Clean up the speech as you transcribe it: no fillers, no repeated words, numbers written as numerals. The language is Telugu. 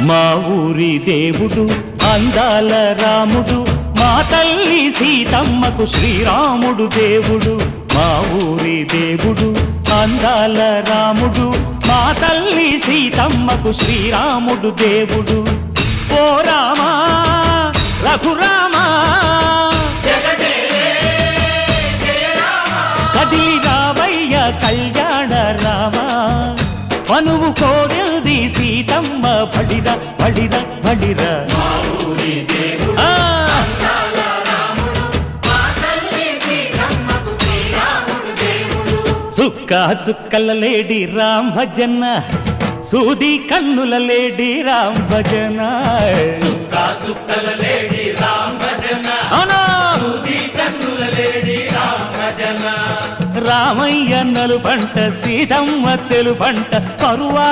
మా ఊరి దేవుడు అందాల రాముడు, మా తల్లి సీతమ్మకు శ్రీరాముడు దేవుడు. మా ఊరి దేవుడు అందాల రాముడు, మా తల్లి సీతమ్మకు శ్రీరాముడు దేవుడు. ఓ రామా రఘురామా కదిలి రావయ్య కళ్యాణ రామా, మనువు కోరెల్ది సీతమ్మ బడిరా బడిరా బడిరా. చుక్క చుక్కల లేడి రామ్ భజన, సూది కన్నుల లేడి రామ్ భజన. రామయ్య నలుపంట సీతమ్మ తెలుపంట పరువా